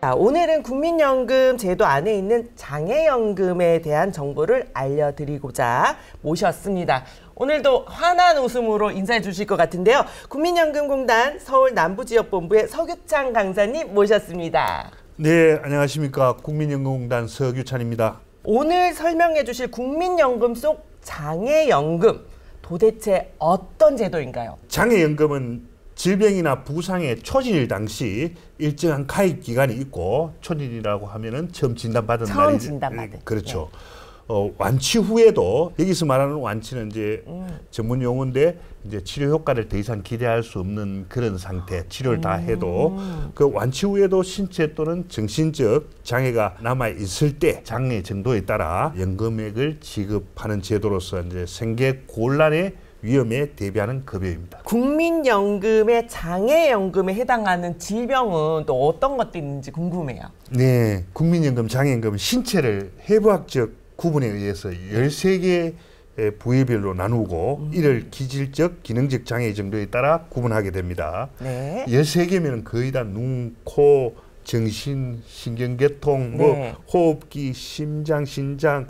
자, 오늘은 국민연금 제도 안에 있는 장애연금에 대한 정보를 알려드리고자 모셨습니다. 오늘도 환한 웃음으로 인사해 주실 것 같은데요. 국민연금공단 서울 남부지역본부의 서규찬 강사님 모셨습니다. 네, 안녕하십니까. 국민연금공단 서규찬입니다. 오늘 설명해 주실 국민연금 속 장애연금, 도대체 어떤 제도인가요? 장애연금은 질병이나 부상의 초진일 당시 일정한 가입 기간이 있고, 초진이라고 하면은 처음 진단받은 날이 처음 진단받은. 그렇죠. 네. 완치 후에도, 여기서 말하는 완치는 이제 전문 용어인데, 이제 치료 효과를 더 이상 기대할 수 없는 그런 상태, 치료를 다 해도 그 완치 후에도 신체 또는 정신적 장애가 남아 있을 때 장애 정도에 따라 연금액을 지급하는 제도로서 이제 생계 곤란의 위험에 대비하는 급여입니다. 국민연금의 장애연금에 해당하는 질병은 또 어떤 것들이 있는지 궁금해요. 네, 국민연금, 장애연금은 신체를 해부학적 구분에 의해서 13개 부위별로 나누고 이를 기질적, 기능적 장애 정도에 따라 구분하게 됩니다. 네. 13개면 거의 다 눈, 코, 정신, 신경계통, 네. 호흡기, 심장, 신장,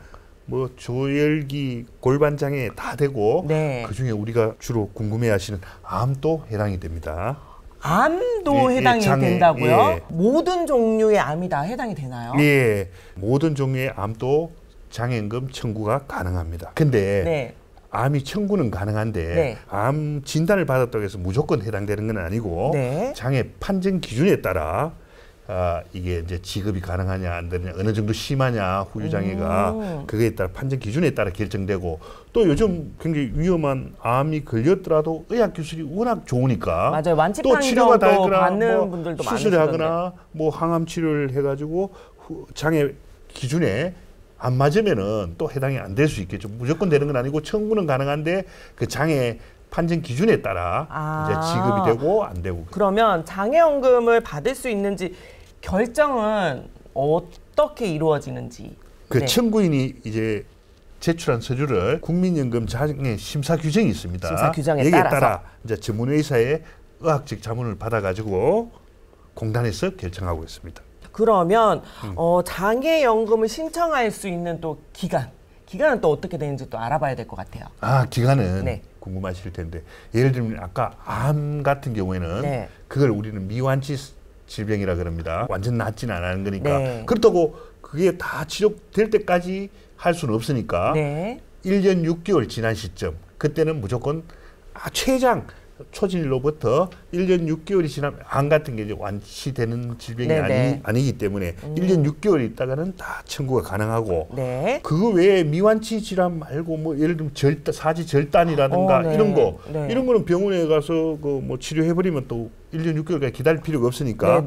조혈기, 골반장애 다 되고 네. 그중에 우리가 주로 궁금해하시는 암도 해당이 됩니다. 암도 해당이 된다고요? 예. 모든 종류의 암이 다 해당이 되나요? 예, 모든 종류의 암도 장애연금 청구가 가능합니다. 근데 네. 암이 청구는 가능한데 네. 암 진단을 받았다고 해서 무조건 해당되는 건 아니고 네. 장애 판정 기준에 따라 이게 이제 지급이 가능하냐 안 되느냐, 어느 정도 심하냐 후유장애가 그거에 따라 판정 기준에 따라 결정되고, 또 요즘 굉장히 위험한 암이 걸렸더라도 의학 기술이 워낙 좋으니까 맞아요. 완치 또 치료가 다 판정도 있거나 받는 분들도 수술을 많으시던데. 하거나 항암 치료를 해가지고 장애 기준에 안 맞으면은 또 해당이 안 될 수 있겠죠. 무조건 되는 건 아니고 청구는 가능한데 그 장애 판정 기준에 따라 이제 지급이 되고 안 되고. 그러면 장애연금을 받을 수 있는지 결정은 어떻게 이루어지는지. 그 네. 청구인이 이제 제출한 서류를 국민연금 장애 심사 규정이 있습니다. 심사 규정에 여기에 따라서. 따라 이제 전문의사의 의학적 자문을 받아가지고 공단에서 결정하고 있습니다. 그러면 장애연금을 신청할 수 있는 또 기간은 또 어떻게 되는지 또 알아봐야 될 것 같아요. 기간은 네. 궁금하실 텐데, 예를 들면 아까 암 같은 경우에는 네. 그걸 우리는 미완치 질병이라 그럽니다. 완전 낫지는 않은 거니까. 네. 그렇다고 그게 다 치료될 때까지 할 수는 없으니까 네. 1년 6개월 지난 시점, 그때는 무조건 최장 초진일로부터 1년 6개월이 지나면 암 같은 게 이제 완치되는 질병이 아니기 때문에 1년 6개월 있다가는 다 청구가 가능하고, 네. 그거 외에 미완치 질환 말고 예를 들면 사지 절단이라든가 네. 이런 거, 네. 이런 거는 병원에 가서 치료해버리면 또 1년 6개월까지 기다릴 필요가 없으니까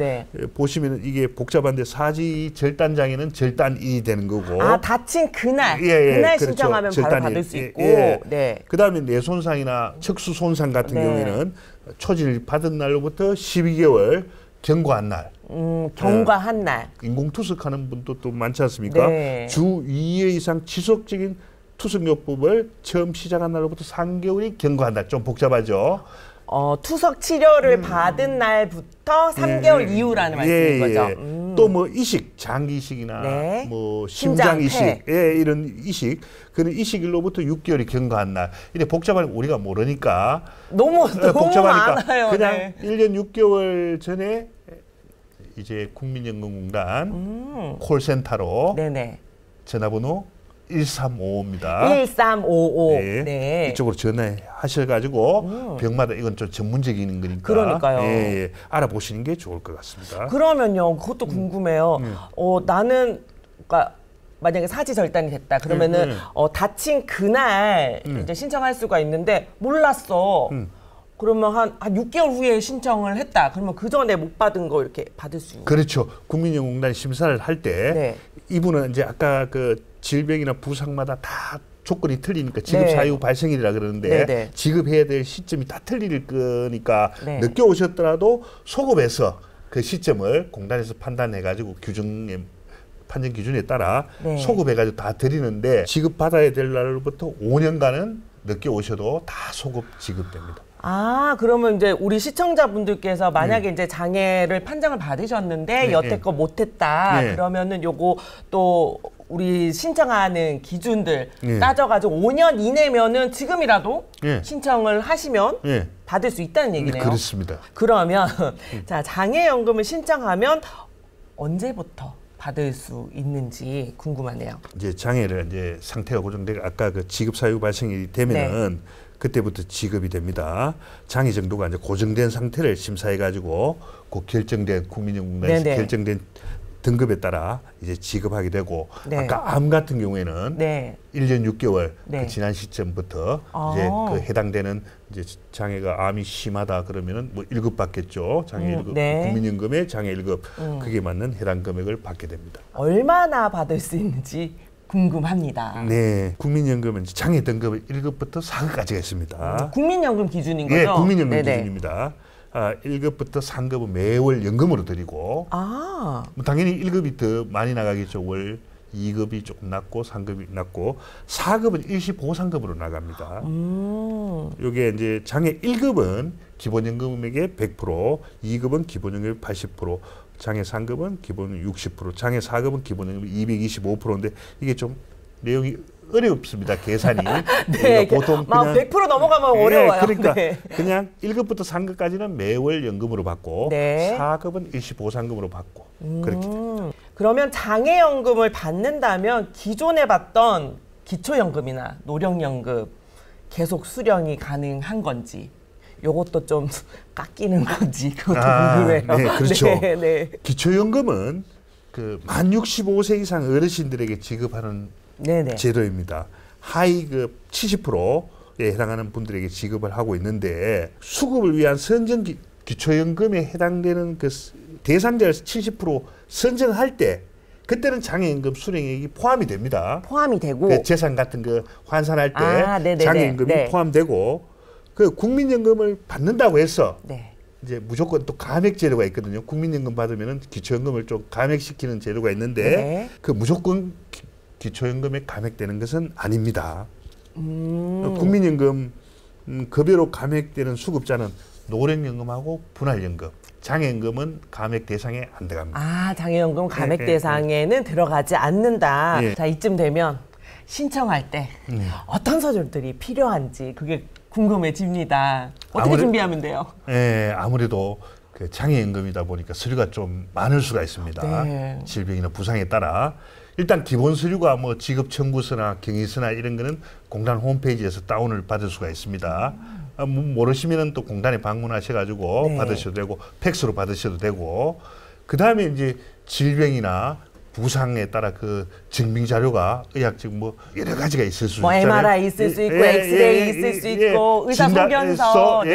보시면 이게 복잡한데, 사지 절단 장애는 절단이 되는 거고, 다친 그날 그렇죠. 신청하면 바로 받을 수 있고, 네. 그다음에 뇌 손상이나 척수 손상 같은 경우에는 초진을 받은 날로부터 12개월 경과한 날, 경과한 날, 인공투석하는 분도 또 많지 않습니까? 네. 주 2회 이상 지속적인 투석요법을 처음 시작한 날로부터 3개월이 경과한 날. 좀 복잡하죠. 투석 치료를 받은 날부터 3개월 이후라는 말씀인 거죠. 또 이식, 장기 이식이나 심장 이식, 이런 이식, 그런 이식일로부터 6개월이 경과한 날. 이게 복잡한 우리가 모르니까 너무 복잡하니까 많아요. 그냥 1년 6개월 전에 이제 국민연금공단 콜센터로 전화번호 1355입니다. 1355. 네. 이쪽으로 전화하셔가지고 병마다 이건 좀 전문적인 거니까. 그러니까요. 알아보시는 게 좋을 것 같습니다. 그러면요, 그것도 궁금해요. 나는 그러니까 만약에 사지 절단이 됐다. 그러면은 다친 그날 이제 신청할 수가 있는데 몰랐어. 그러면 한 6개월 후에 신청을 했다. 그러면 그 전에 못 받은 거 이렇게 받을 수 있는. 그렇죠. 국민연금공단이 심사를 할 때 이분은 이제 아까 그 질병이나 부상마다 다 조건이 틀리니까 지급 사유 발생일이라 그러는데 지급해야 될 시점이 다 틀릴 거니까 늦게 오셨더라도 소급해서 그 시점을 공단에서 판단해가지고 판정 기준에 따라 소급해가지고 다 드리는데, 지급받아야 될 날로부터 5년간은 늦게 오셔도 다 소급 지급됩니다. 아, 그러면 이제 우리 시청자분들께서 만약에 이제 장애를 판정을 받으셨는데 여태껏 못했다. 그러면은 요거 또 우리 신청하는 기준들 따져가지고 5년 이내면은 지금이라도 신청을 하시면 받을 수 있다는 얘기네요. 그렇습니다. 그러면 자, 장애연금을 신청하면 언제부터 받을 수 있는지 궁금하네요. 이제 장애를 이제 상태가 고정되고 아까 그 지급 사유 발생이 되면은 그때부터 지급이 됩니다. 장애 정도가 이제 고정된 상태를 심사해 가지고 그 결정된 국민연금에서 결정된 등급에 따라 이제 지급하게 되고 아까 암 같은 경우에는 1년 6개월 그 지난 시점부터 이제 그 해당되는 이제 장애가 암이 심하다 그러면은 뭐 1급 받겠죠. 장애 1급 국민연금의 장애 1급 그게 맞는 해당 금액을 받게 됩니다. 얼마나 받을 수 있는지 궁금합니다. 네, 국민연금은 장애 등급을 1급부터 4급까지가 있습니다. 국민연금 기준인 거죠? 네, 국민연금 기준입니다. 1급부터 3급은 매월 연금으로 드리고 뭐 당연히 1급이 더 많이 나가겠죠. 월 2급이 조금 낮고 3급이 낮고 4급은 일시보상급으로 나갑니다. 이게 이제 장애 1급은 기본연금액의 100%, 2급은 기본연금의 80%, 장애 3급은 기본 60%, 장애 4급은 기본연금이 225%인데 이게 좀 내용이 어렵습니다. 계산이. 보통 그냥 100% 넘어가면 어려워요. 그러니까 그냥 1급부터 3급까지는 매월 연금으로 받고 4급은 일시보상금으로 받고 그렇게 됩니다. 그러면 장애연금을 받는다면 기존에 받던 기초연금이나 노령연금 계속 수령이 가능한 건지 요것도 좀 깎이는 건지 그것도 궁금해요. 네, 그렇죠. 기초연금은 그 만 65세 이상 어르신들에게 지급하는 제도입니다. 하위급 70%에 해당하는 분들에게 지급을 하고 있는데 수급을 위한 선정 기초연금에 해당되는 그 대상자를 70% 선정할 때 그때는 장애연금 수령액이 포함이 됩니다. 포함이 되고 그 재산 같은 거 환산할 때 장애연금이 포함되고 그 국민연금을 받는다고 해서 이제 무조건 또 감액 제도가 있거든요. 국민연금 받으면은 기초연금을 좀 감액시키는 제도가 있는데 그 무조건 기초연금에 감액되는 것은 아닙니다. 국민연금 급여로 감액되는 수급자는 노령연금하고 분할연금, 장애연금은 감액 대상에 안 들어갑니다. 장애연금 감액 대상에는 들어가지 않는다. 자, 이쯤 되면 신청할 때 어떤 서류들이 필요한지 그게 궁금해집니다. 어떻게 준비하면 돼요? 아무래도 그 장애연금이다 보니까 서류가 좀 많을 수가 있습니다. 질병이나 부상에 따라. 일단 기본 서류가 뭐 지급 청구서나 경위서나 이런 거는 공단 홈페이지에서 다운을 받을 수가 있습니다. 모르시면은 또 공단에 방문하셔가지고 받으셔도 되고 팩스로 받으셔도 되고 그 다음에 이제 질병이나 부상에 따라 그 증빙 자료가 의학적 뭐 여러 가지가 있을 수 있잖아요. MRI 있을 수 있고 엑스레이 있을 수 있고 의사 소견서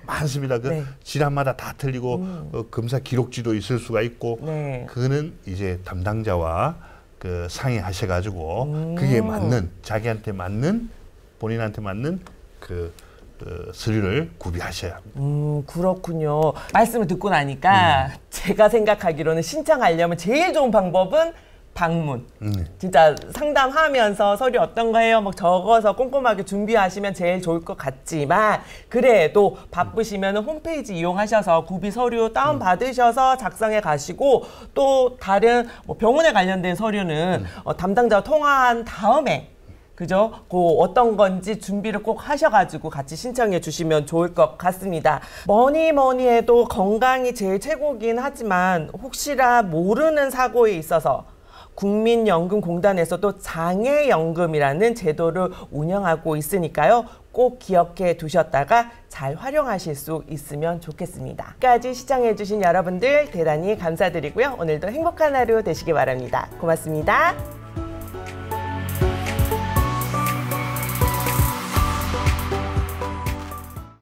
많습니다. 그 질환마다 다 틀리고 검사 기록지도 있을 수가 있고 그거는 이제 담당자와 그 상의하셔가지고 그게 맞는 자기한테 맞는 본인한테 맞는 그 서류를 구비하셔야 합니다. 그렇군요. 말씀을 듣고 나니까 제가 생각하기로는 신청하려면 제일 좋은 방법은 방문. 진짜 상담하면서 서류 어떤 거 해요? 막 적어서 꼼꼼하게 준비하시면 제일 좋을 것 같지만 그래도 바쁘시면 홈페이지 이용하셔서 구비 서류 다운받으셔서 작성해 가시고 또 다른 뭐 병원에 관련된 서류는 담당자와 통화한 다음에 그죠? 그 어떤 건지 준비를 꼭 하셔가지고 같이 신청해 주시면 좋을 것 같습니다. 뭐니 해도 건강이 제일 최고긴 하지만 혹시나 모르는 사고에 있어서 국민연금공단에서도 장애연금이라는 제도를 운영하고 있으니까요. 꼭 기억해 두셨다가 잘 활용하실 수 있으면 좋겠습니다. 끝까지 시청해 주신 여러분들 대단히 감사드리고요. 오늘도 행복한 하루 되시기 바랍니다. 고맙습니다.